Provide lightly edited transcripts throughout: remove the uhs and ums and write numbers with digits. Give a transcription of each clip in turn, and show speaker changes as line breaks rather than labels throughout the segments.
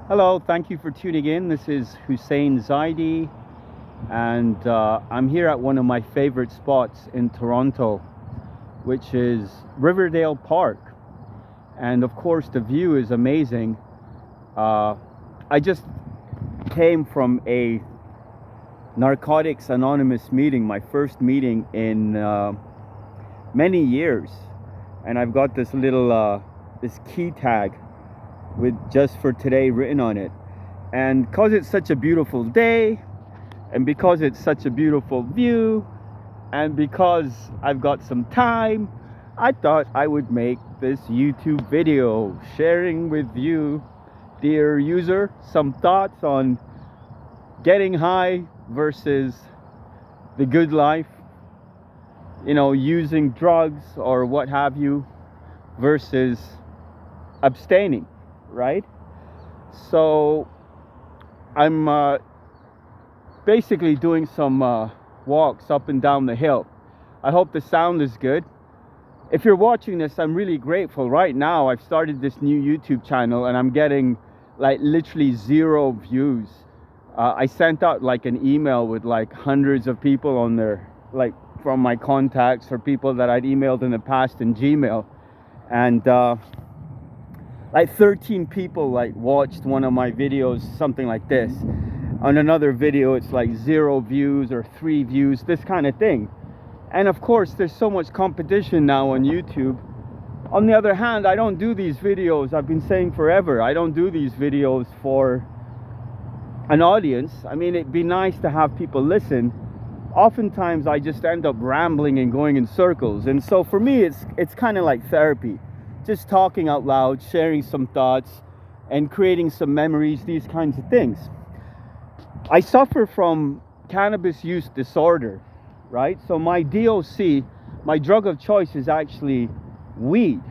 Hello, thank you for tuning in. This is Hussein Zaidi, and I'm here at one of my favorite spots in Toronto, which is Riverdale Park. And of course, the view is amazing. I just came from a Narcotics Anonymous meeting, my first meeting in many years. And I've got this little this key tag with "just for today" written on it. And because it's such a beautiful day, and because it's such a beautiful view, and because I've got some time, I thought I would make this YouTube video sharing with you, dear user, some thoughts on getting high versus the good life, using drugs or what have you versus abstaining, right? So I'm basically doing some walks up and down the hill. I hope the sound is good. If you're watching this, I'm really grateful. Right now I've started this new YouTube channel and I'm getting like literally 0 views. I sent out like an email with like hundreds of people on there, like from my contacts or people that I'd emailed in the past in Gmail, and like 13 people like watched one of my videos, something like this. On another video it's like 0 views or 3 views, this kind of thing. And of course there's so much competition now on YouTube. On the other hand, I don't do these videos, I've been saying forever, I don't do these videos for an audience. I mean, it'd be nice to have people listen. Oftentimes I just end up rambling and going in circles, and so for me it's kind of like therapy, just talking out loud, sharing some thoughts and creating some memories, these kinds of things. I suffer from cannabis use disorder, right? So my DOC, my drug of choice, is actually weed,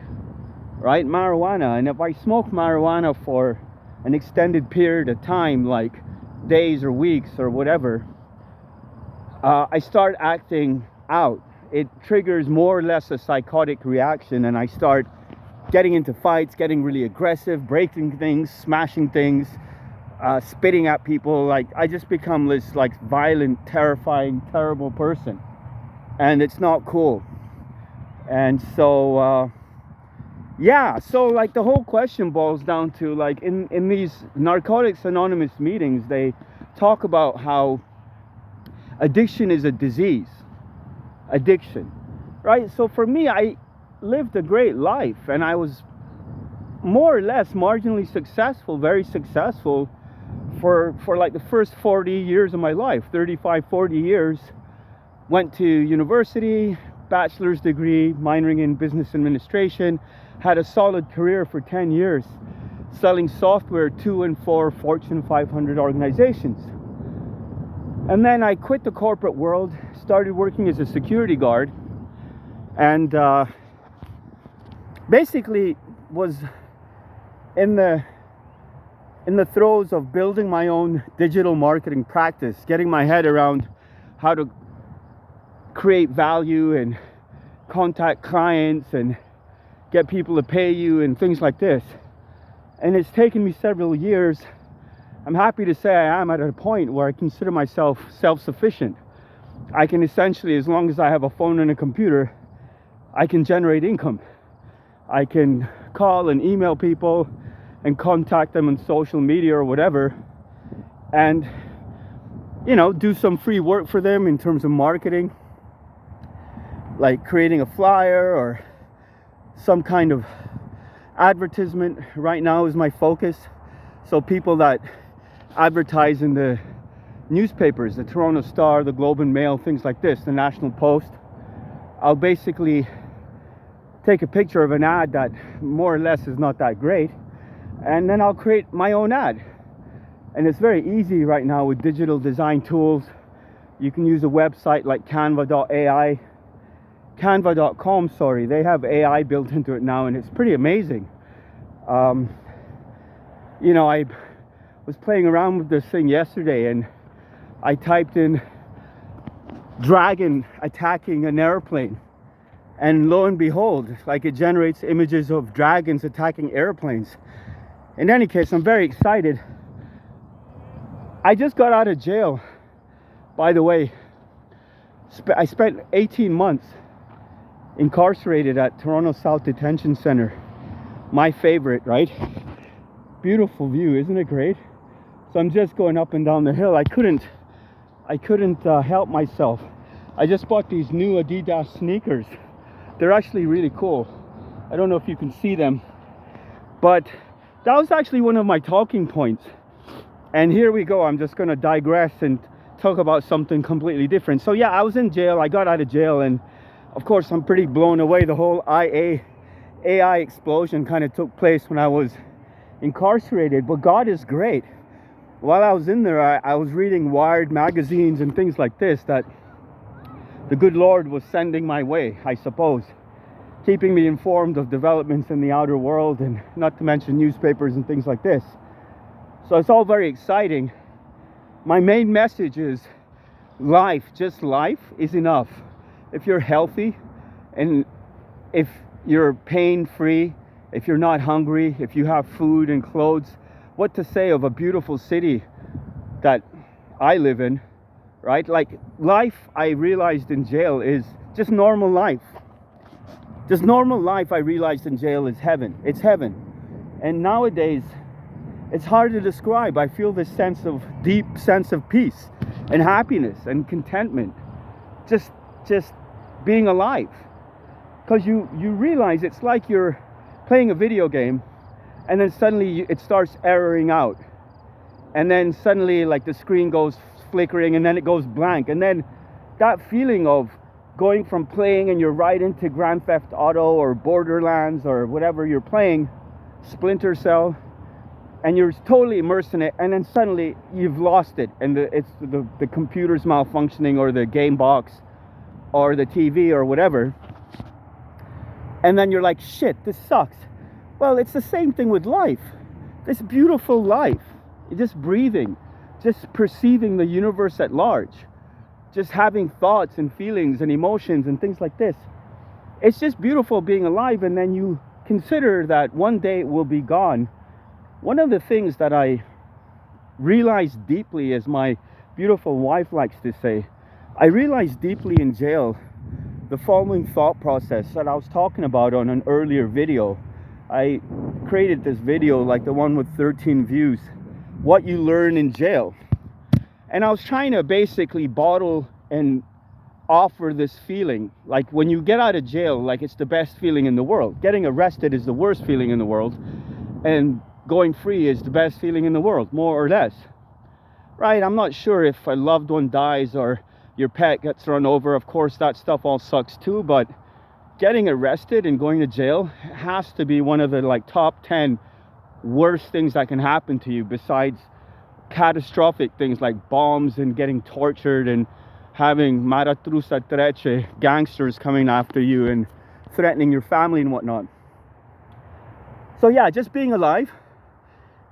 right? Marijuana. And if I smoke marijuana for an extended period of time, like days or weeks or whatever, I start acting out. It triggers more or less a psychotic reaction, and I start getting into fights, getting really aggressive, breaking things, smashing things, spitting at people. Like, I just become this like violent, terrifying, terrible person, and it's not cool. And so so like the whole question boils down to, like, in these Narcotics Anonymous meetings, they talk about how addiction is a disease. Addiction, right? So for me, I lived a great life and I was more or less marginally successful, very successful for like the first 40 years of my life, 35, 40 years. Went to university, bachelor's degree, minoring in business administration, had a solid career for 10 years, selling software to and for Fortune 500 organizations. And then I quit the corporate world, started working as a security guard, and basically was in the throes of building my own digital marketing practice, getting my head around how to create value and contact clients and get people to pay you and things like this. And it's taken me several years. I'm happy to say I am at a point where I consider myself self-sufficient. I can essentially, as long as I have a phone and a computer, I can generate income. I can call and email people and contact them on social media or whatever, and do some free work for them in terms of marketing, like creating a flyer or some kind of advertisement. Right now is my focus. So people that advertise in the newspapers, the Toronto Star, the Globe and Mail, things like this, the National Post, I'll basically take a picture of an ad that more or less is not that great, and then I'll create my own ad. And it's very easy right now with digital design tools. You can use a website like canva.com, sorry. They have AI built into it now, and it's pretty amazing. I was playing around with this thing yesterday, and I typed in dragon attacking an airplane, and lo and behold, like, it generates images of dragons attacking airplanes. In any case, I'm very excited. I just got out of jail, by the way. I spent 18 months incarcerated at Toronto South Detention Center. My favorite, right? Beautiful view, isn't it great? So I'm just going up and down the hill. I couldn't help myself. I just bought these new Adidas sneakers. They're actually really cool. I don't know if you can see them, but that was actually one of my talking points. And here we go. I'm just going to digress and talk about something completely different. So yeah, I was in jail. I got out of jail, and of course I'm pretty blown away. The whole AI explosion kind of took place when I was incarcerated, but God is great. While I was in there, I was reading Wired magazines and things like this that the good Lord was sending my way, I suppose, keeping me informed of developments in the outer world, and not to mention newspapers and things like this. So it's all very exciting. My main message is life, just life, is enough. If you're healthy, and if you're pain-free, if you're not hungry, if you have food and clothes, what to say of a beautiful city that I live in, right? Like, life, I realized in jail, is just normal life. Just normal life, I realized in jail, is heaven. It's heaven. And nowadays, it's hard to describe. I feel this deep sense of peace and happiness and contentment. Just being alive. Because you realize it's like you're playing a video game, and then suddenly it starts erroring out. And then suddenly, like, the screen goes flickering, and then it goes blank. And then that feeling of going from playing and you're right into Grand Theft Auto or Borderlands or whatever you're playing, Splinter Cell, and you're totally immersed in it, and then suddenly you've lost it, and the computer's malfunctioning, or the game box, or the TV, or whatever. And then you're like, shit, this sucks. Well, it's the same thing with life. This beautiful life. Just breathing. Just perceiving the universe at large. Just having thoughts and feelings and emotions and things like this. It's just beautiful being alive, and then you consider that one day it will be gone. One of the things that I realized deeply, as my beautiful wife likes to say, I realized deeply in jail the following thought process that I was talking about on an earlier video. I created this video, like the one with 13 views, what you learn in jail. And I was trying to basically bottle and offer this feeling, like when you get out of jail, like it's the best feeling in the world. Getting arrested is the worst feeling in the world, and going free is the best feeling in the world, more or less. Right? I'm not sure if a loved one dies or your pet gets run over. Of course, that stuff all sucks too, but getting arrested and going to jail has to be one of the like top 10 worst things that can happen to you, besides catastrophic things like bombs and getting tortured and having maratrusa treche, gangsters coming after you and threatening your family and whatnot. So yeah, just being alive,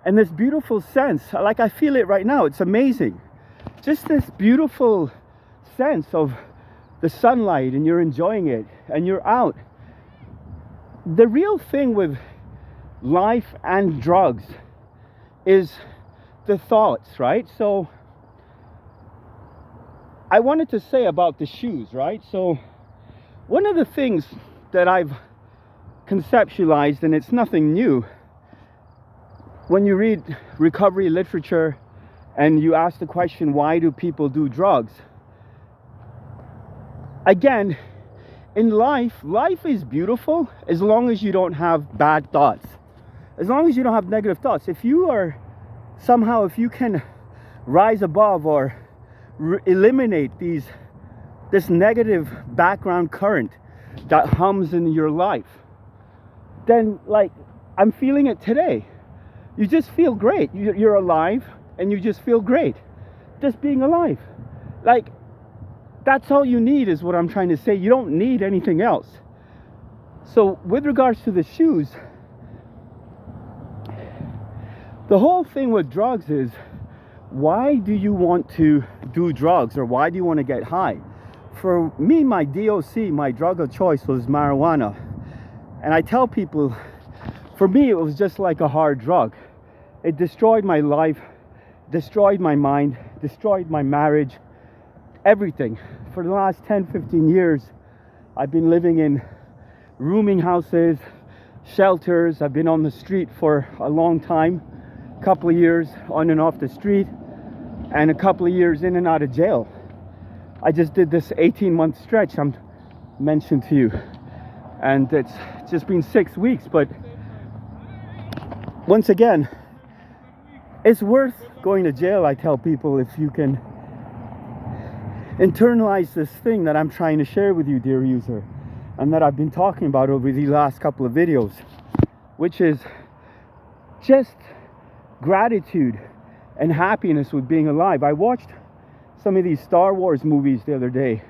and this beautiful sense, like I feel it right now, it's amazing. Just this beautiful sense of the sunlight, and you're enjoying it, and you're out. The real thing with life and drugs is the thoughts, right? So I wanted to say about the shoes, right? So one of the things that I've conceptualized, and it's nothing new, when you read recovery literature and you ask the question, why do people do drugs? Again, in life is beautiful as long as you don't have bad thoughts. As long as you don't have negative thoughts. If you can rise above or eliminate this negative background current that hums in your life, then, like, I'm feeling it today. You just feel great. You're alive, and you just feel great. Just being alive. Like, that's all you need, is what I'm trying to say. You don't need anything else. So with regards to the shoes, the whole thing with drugs is, why do you want to do drugs, or why do you want to get high? For me, my DOC, my drug of choice, was marijuana. And I tell people, for me, it was just like a hard drug. It destroyed my life, destroyed my mind, destroyed my marriage, everything. For the last 10, 15 years, I've been living in rooming houses, shelters. I've been on the street for a long time, a couple of years on and off the street, and a couple of years in and out of jail. I just did this 18-month stretch I'm mentioned to you, and it's just been 6 weeks. But once again, it's worth going to jail, I tell people, if you can internalize this thing that I'm trying to share with you, dear user, and that I've been talking about over the last couple of videos, which is just gratitude and happiness with being alive. I watched some of these Star Wars movies the other day,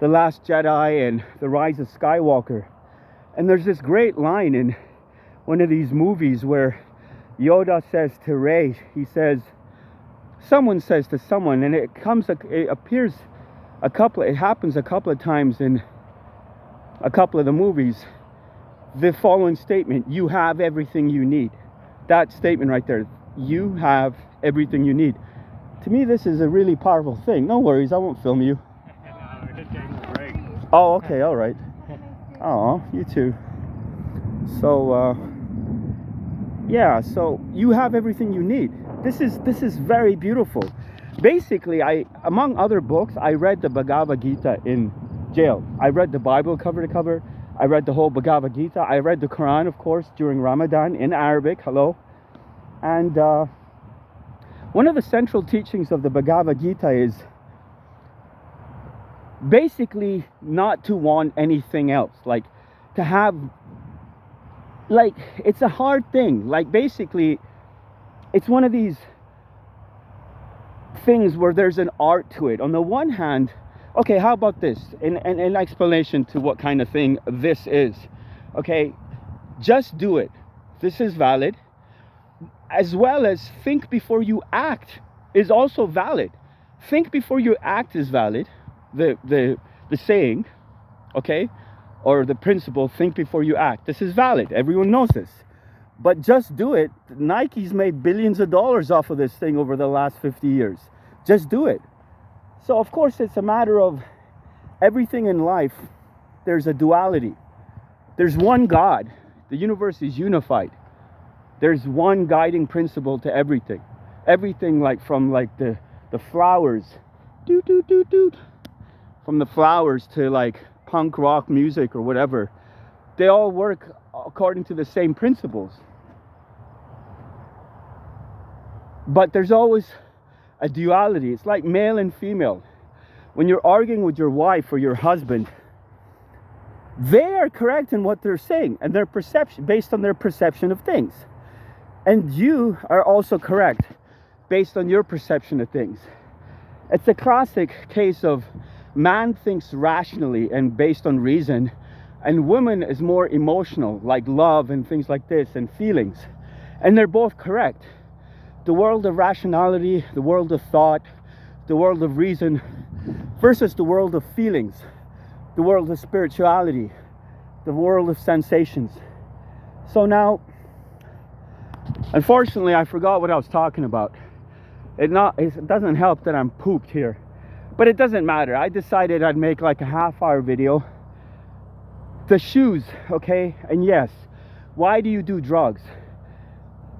The Last Jedi and The Rise of Skywalker, and there's this great line in one of these movies where Yoda says to Rey, someone says to someone, and it happens a couple of times in a couple of the movies, the following statement: you have everything you need. That statement right there, you have everything you need. To me, this is a really powerful thing. No worries, I won't film you.
We're just taking a break.
Oh, okay, all right. Oh, you too. So, yeah, so you have everything you need. This is very beautiful. Basically, among other books, I read the Bhagavad Gita in jail. I read the Bible cover to cover. I read the whole Bhagavad Gita. I read the Quran, of course, during Ramadan in Arabic. Hello. And one of the central teachings of the Bhagavad Gita is basically not to want anything else. Like, to have, like, it's a hard thing. Like, basically, it's one of these things where there's an art to it. On the one hand, okay, how about this? An explanation to what kind of thing this is. Okay, just do it. This is valid. As well as think before you act is also valid. Think before you act is valid. The saying, okay, or the principle, think before you act. This is valid. Everyone knows this. But just do it. Nike's made billions of dollars off of this thing over the last 50 years. Just do it. So of course it's a matter of everything in life. There's a duality. There's one God. The universe is unified. There's one guiding principle to everything. Everything, like from like the flowers, from the flowers to like punk rock music or whatever. They all work according to the same principles. But there's always a duality. It's like male and female. When you're arguing with your wife or your husband, they are correct in what they're saying and their perception, based on their perception of things. And you are also correct based on your perception of things. It's a classic case of man thinks rationally and based on reason, and woman is more emotional, like love and things like this, and feelings. And they're both correct. The world of rationality, the world of thought, the world of reason versus the world of feelings, the world of spirituality, the world of sensations. So now, unfortunately, I forgot what I was talking about. It doesn't help that I'm pooped here, but it doesn't matter. I decided I'd make like a half-hour video. The shoes, okay? And yes, why do you do drugs?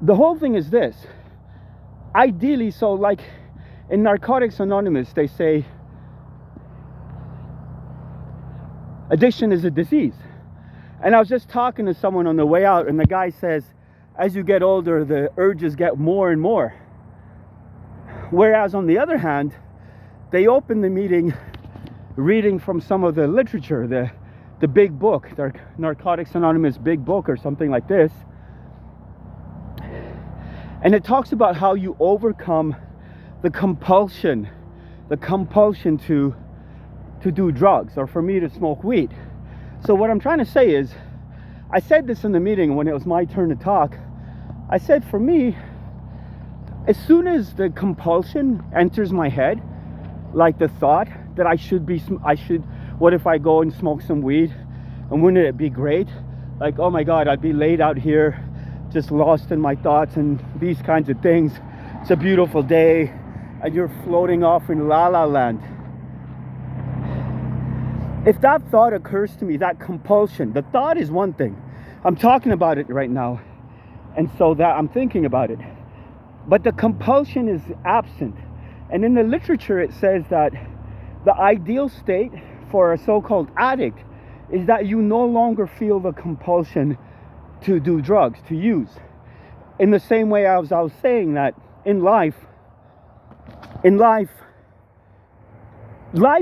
The whole thing is this. Ideally, so like in Narcotics Anonymous, they say addiction is a disease. And I was just talking to someone on the way out, and the guy says, as you get older, the urges get more and more. Whereas on the other hand, they open the meeting reading from some of the literature, the big book, the Narcotics Anonymous big book or something like this. And it talks about how you overcome the compulsion to do drugs, or for me to smoke weed. So what I'm trying to say is, I said this in the meeting when it was my turn to talk. I said, for me, as soon as the compulsion enters my head, like the thought that what if I go and smoke some weed, and wouldn't it be great? Like, oh my God, I'd be laid out here just lost in my thoughts and these kinds of things. It's a beautiful day and you're floating off in la la land. If that thought occurs to me, that compulsion, the thought is one thing. I'm talking about it right now, and so that I'm thinking about it. But the compulsion is absent. And in the literature it says that the ideal state for a so-called addict is that you no longer feel the compulsion to do drugs, to use. In the same way as I was saying that in life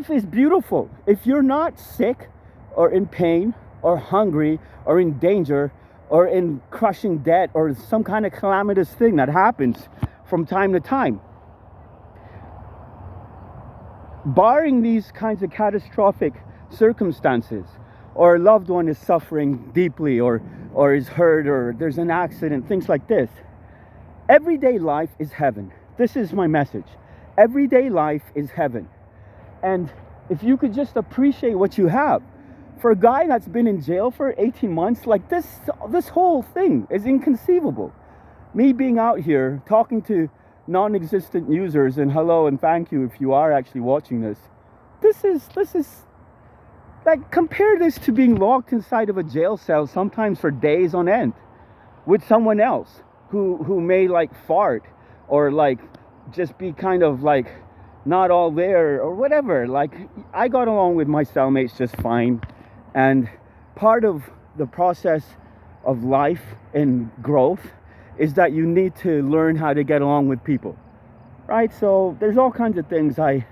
is beautiful. If you're not sick or in pain or hungry or in danger or in crushing debt or some kind of calamitous thing that happens from time to time, barring these kinds of catastrophic circumstances, or a loved one is suffering deeply or is hurt or there's an accident, things like this, everyday life is heaven. This is my message. Everyday life is heaven. And if you could just appreciate what you have. For a guy that's been in jail for 18 months, like this whole thing is inconceivable. Me being out here talking to non-existent users, and hello and thank you if you are actually watching this. This is like, compare this to being locked inside of a jail cell sometimes for days on end with someone else who may like fart or like just be kind of like not all there or whatever. Like, I got along with my cellmates just fine. And part of the process of life and growth is that you need to learn how to get along with people, right? So there's all kinds of things I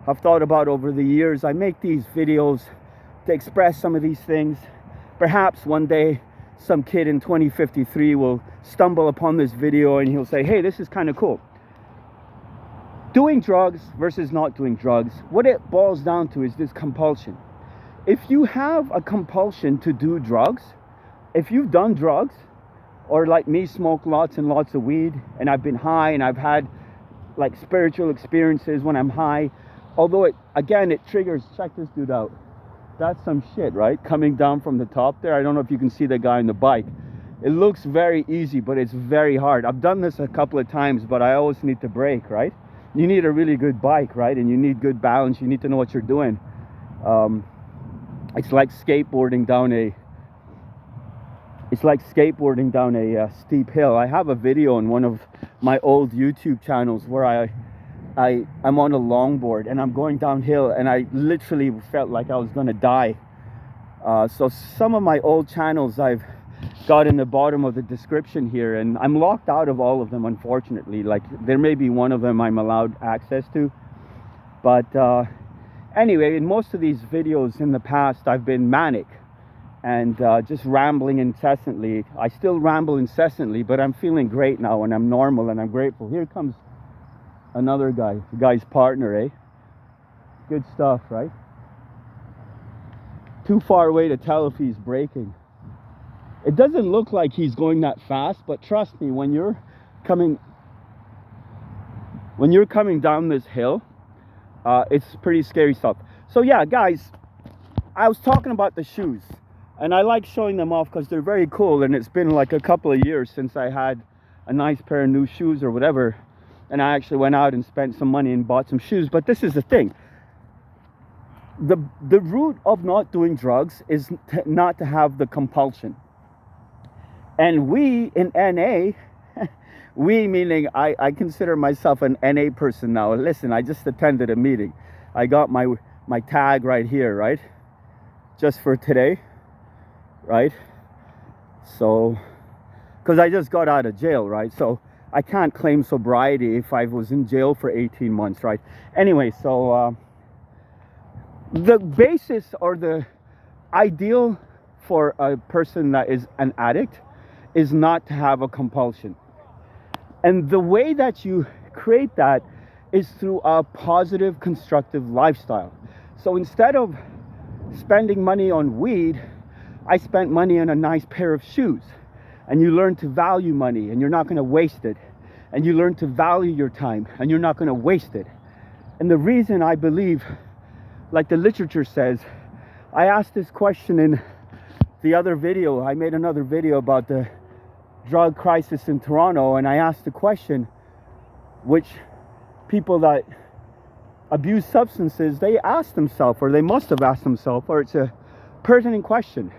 have thought about over the years. I make these videos to express some of these things. Perhaps one day some kid in 2053 will stumble upon this video and he'll say, hey, this is kind of cool. Doing drugs versus not doing drugs, what it boils down to is this compulsion. If you have a compulsion to do drugs, if you've done drugs, or like me, smoke lots and lots of weed, and I've been high and I've had like spiritual experiences when I'm high, although it triggers, check this dude out. That's some shit, right? Coming down from the top there. I don't know if you can see the guy on the bike. It looks very easy, but it's very hard. I've done this a couple of times, but I always need to brake, right? You need a really good bike, right? And you need good balance. You need to know what you're doing. It's like skateboarding down a steep hill. I have a video on one of my old YouTube channels where I'm on a longboard and I'm going downhill and I literally felt like I was gonna die. So some of my old channels I've got in the bottom of the description here, and I'm locked out of all of them, unfortunately. Like, there may be one of them I'm allowed access to, but anyway, in most of these videos in the past I've been manic and just rambling incessantly. I still ramble incessantly, but I'm feeling great now and I'm normal and I'm grateful. Here comes another guy, the guy's partner, eh? Good stuff, right? Too far away to tell if he's braking. It doesn't look like he's going that fast, but trust me, when you're coming down this hill, it's pretty scary stuff. So yeah, guys, I was talking about the shoes, and I like showing them off because they're very cool, and it's been like a couple of years since I had a nice pair of new shoes or whatever, and I actually went out and spent some money and bought some shoes. But this is the thing. The root of not doing drugs is not to have the compulsion. And we in NA, we meaning I consider myself an NA person now. Listen, I just attended a meeting. I got my tag right here, right? Just for today, right? So, because I just got out of jail, right? So I can't claim sobriety if I was in jail for 18 months, right? Anyway, so the basis or the ideal for a person that is an addict is not to have a compulsion. And the way that you create that is through a positive, constructive lifestyle. So instead of spending money on weed, I spent money on a nice pair of shoes. And you learn to value money and you're not going to waste it. And you learn to value your time and you're not going to waste it. And the reason I believe, like the literature says, I asked this question in the other video. I made another video about the drug crisis in Toronto, and I asked the question, which people that abuse substances, they ask themselves, or they must have asked themselves, or it's a pertinent question.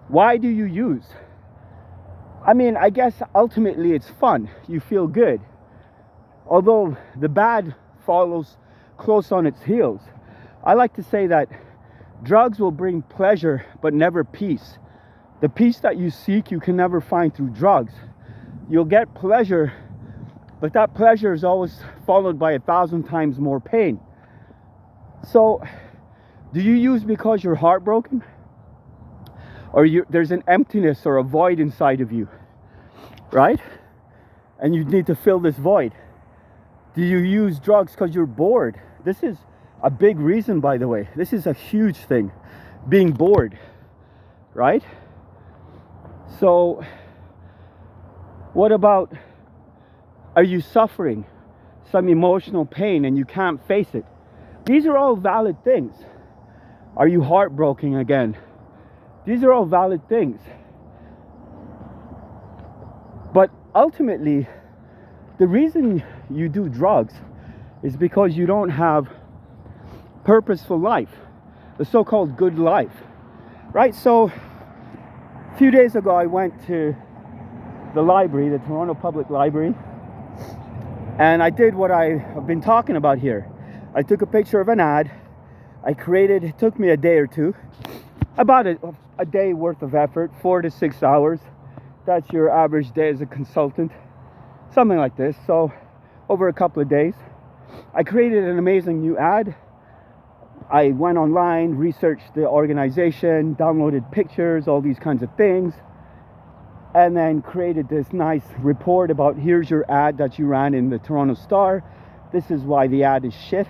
Why do you use? I mean, I guess ultimately it's fun. You feel good. Although the bad follows close on its heels. I like to say that drugs will bring pleasure, but never peace. The peace that you seek, you can never find through drugs. You'll get pleasure, but that pleasure is always followed by 1,000 times more pain. So, do you use because you're heartbroken? Or there's an emptiness or a void inside of you, right? And you need to fill this void. Do you use drugs because you're bored? This is a big reason, by the way. This is a huge thing, being bored, right? So, what about, are you suffering some emotional pain and you can't face it? These are all valid things. Are you heartbroken again? These are all valid things. But ultimately, the reason you do drugs is because you don't have purposeful life, the so-called good life, right? So a few days ago, I went to the library, the Toronto Public Library, and I did what I've been talking about here. I took a picture of an ad. It took me a day or two, about a day worth of effort, 4 to 6 hours. That's your average day as a consultant, something like this. So over a couple of days, I created an amazing new ad. I went online, researched the organization, downloaded pictures, all these kinds of things, and then created this nice report about, here's your ad that you ran in the Toronto Star. This is why the ad is shit.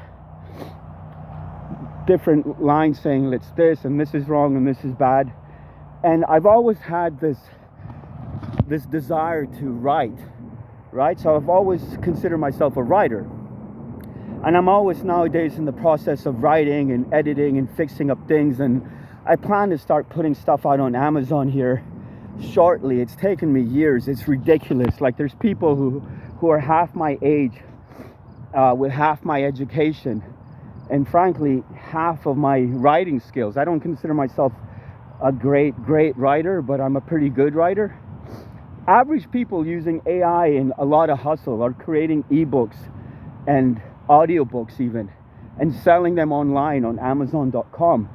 Different lines saying it's this and this is wrong and this is bad. And I've always had this desire to write, right? So I've always considered myself a writer. And I'm always nowadays in the process of writing and editing and fixing up things. And I plan to start putting stuff out on Amazon here shortly. It's taken me years. It's ridiculous. Like, there's people who are half my age, with half my education, and frankly, half of my writing skills. I don't consider myself a great writer, but I'm a pretty good writer. Average people using AI and a lot of hustle are creating ebooks and audiobooks even, and selling them online on Amazon.com.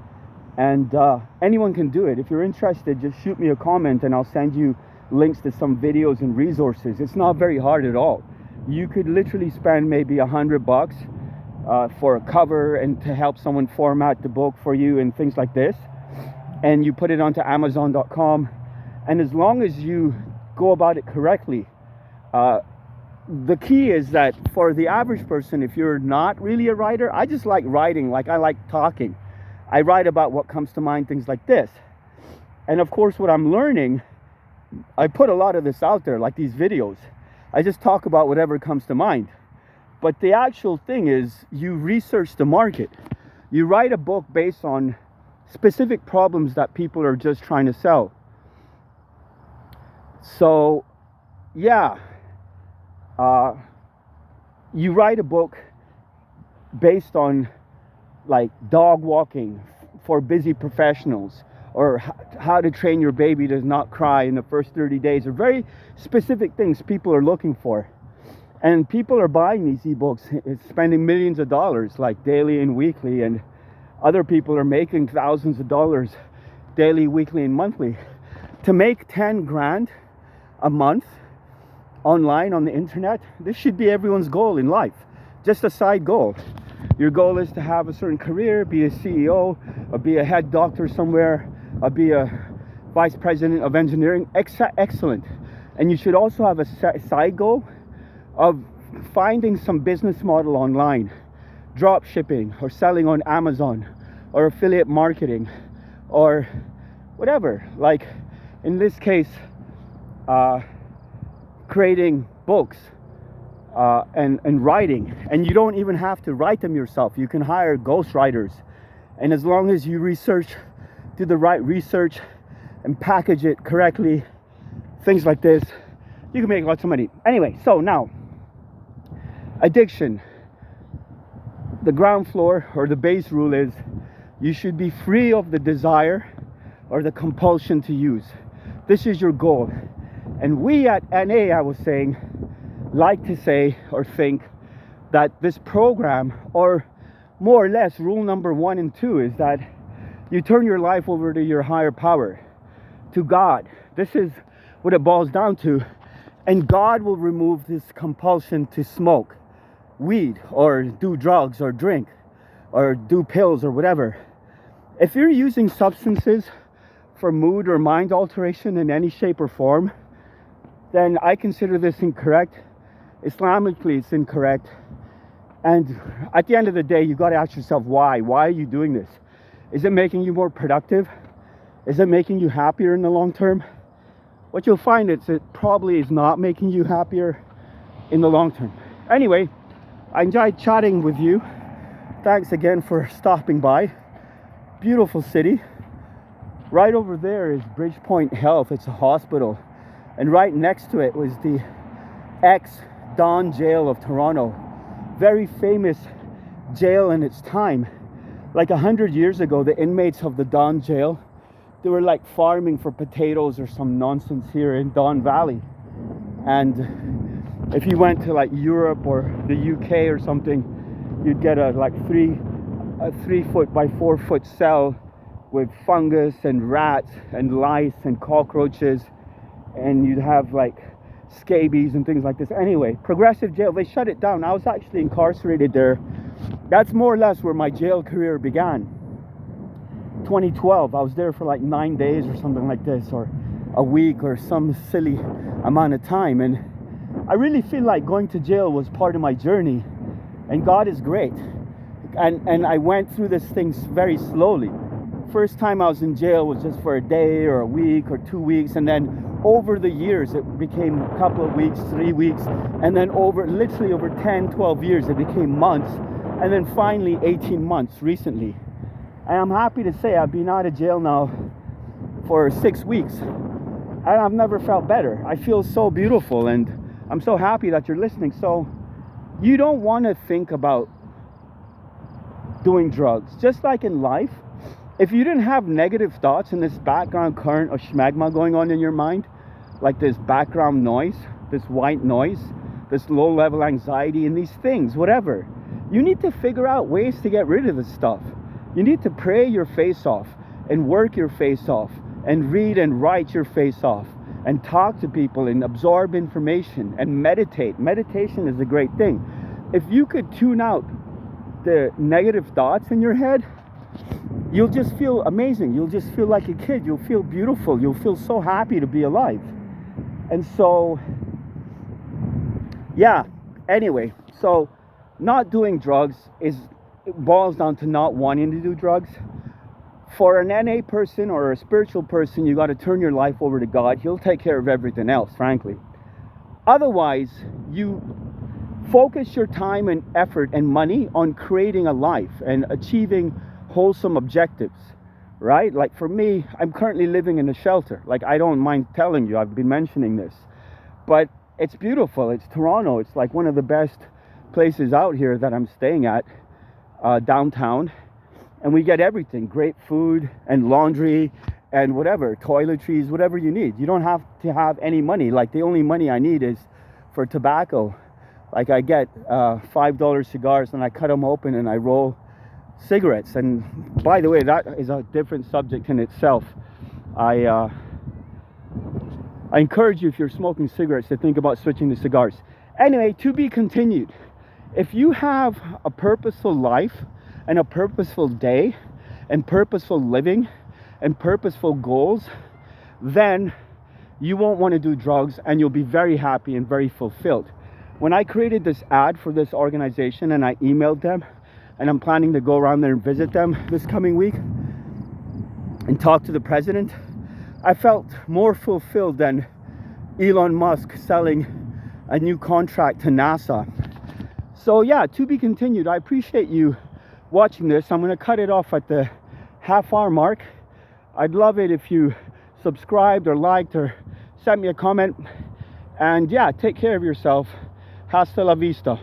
And anyone can do it. If you're interested, just shoot me a comment and I'll send you links to some videos and resources. It's not very hard at all. You could literally spend maybe $100 for a cover and to help someone format the book for you and things like this. And you put it onto Amazon.com. And as long as you go about it correctly, the key is that for the average person, if you're not really a writer, I just like writing, like I like talking. I write about what comes to mind, things like this. And of course, what I'm learning, I put a lot of this out there, like these videos. I just talk about whatever comes to mind. But the actual thing is, you research the market. You write a book based on specific problems that people are just trying to sell. So, yeah. You write a book based on, like, dog walking for busy professionals, or how to train your baby to not cry in the first 30 days, or very specific things people are looking for. And people are buying these ebooks, spending millions of dollars, like daily and weekly, and other people are making thousands of dollars daily, weekly, and monthly. To make 10 grand a month online on the internet, this should be everyone's goal in life. Just a side goal. Your goal is to have a certain career, be a CEO, or be a head doctor somewhere, or be a vice president of engineering. Excellent. And you should also have a side goal of finding some business model online, drop shipping, or selling on Amazon, or affiliate marketing, or whatever. Like in this case, creating books and writing. And you don't even have to write them yourself. You can hire ghostwriters. And as long as you do the right research and package it correctly, things like this. You can make lots of money. Anyway, so now, addiction. The ground floor or the base rule is you should be free of the desire or the compulsion to use. This is your goal. And we at NA, I was saying, like to say or think that this program, or more or less rule number 1 and 2, is that you turn your life over to your higher power, to God. This is what it boils down to. And God will remove this compulsion to smoke weed or do drugs or drink or do pills or whatever. If you're using substances for mood or mind alteration in any shape or form, then I consider this incorrect. Islamically, it's incorrect. And at the end of the day, you got to ask yourself why. Why are you doing this? Is it making you more productive? Is it making you happier in the long term? What you'll find is it probably is not making you happier in the long term. Anyway, I enjoyed chatting with you. Thanks again for stopping by. Beautiful city. Right over there is Bridgepoint Health. It's a hospital. And right next to it was the ex-Don jail of Toronto. Very famous jail in its time. Like 100 years ago, the inmates of the Don jail, they were like farming for potatoes or some nonsense here in Don Valley. And if you went to like Europe or the UK or something, you'd get a 3 foot by 4 foot cell with fungus and rats and lice and cockroaches, and you'd have like scabies and things like this. Anyway, progressive jail, they shut it down. I was actually incarcerated there. That's more or less where my jail career began. 2012, I was there for like 9 days or something like this, or a week or some silly amount of time. And I really feel like going to jail was part of my journey, and God is great. And I went through this thing very slowly. First time I was in jail was just for a day or a week or 2 weeks, and then over the years it became a couple of weeks, 3 weeks, and then literally over 10, 12 years it became months, and then finally 18 months recently. And I'm happy to say I've been out of jail now for 6 weeks, and I've never felt better. I feel so beautiful, and I'm so happy that you're listening. So you don't want to think about doing drugs. Just like in life, if you didn't have negative thoughts and this background current of schmagma going on in your mind, like this background noise, this white noise, this low-level anxiety and these things, whatever, you need to figure out ways to get rid of this stuff. You need to pray your face off and work your face off and read and write your face off and talk to people and absorb information and meditate. Meditation is a great thing. If you could tune out the negative thoughts in your head, you'll just feel amazing. You'll just feel like a kid. You'll feel beautiful. You'll feel so happy to be alive. And so, yeah, anyway, so not doing drugs it boils down to not wanting to do drugs. For an NA person or a spiritual person, you got to turn your life over to God. He'll take care of everything else, frankly. Otherwise, you focus your time and effort and money on creating a life and achieving wholesome objectives, right? Like for me, I'm currently living in a shelter. Like, I don't mind telling you, I've been mentioning this, but it's beautiful. It's Toronto. It's like one of the best places out here that I'm staying at, downtown. And we get everything, great food and laundry and whatever, toiletries, whatever you need. You don't have to have any money. Like, the only money I need is for tobacco. Like, I get $5 cigars and I cut them open and I roll cigarettes. And by the way, that is a different subject in itself. I encourage you, if you're smoking cigarettes, to think about switching to cigars. Anyway, to be continued. If you have a purposeful life and a purposeful day and purposeful living and purposeful goals, then you won't want to do drugs and you'll be very happy and very fulfilled. When I created this ad for this organization and I emailed them, and I'm planning to go around there and visit them this coming week and talk to the president, I felt more fulfilled than Elon Musk selling a new contract to NASA. So yeah, to be continued. I appreciate you watching this. I'm going to cut it off at the half-hour mark. I'd love it if you subscribed or liked or send me a comment. And yeah, take care of yourself. Hasta la vista.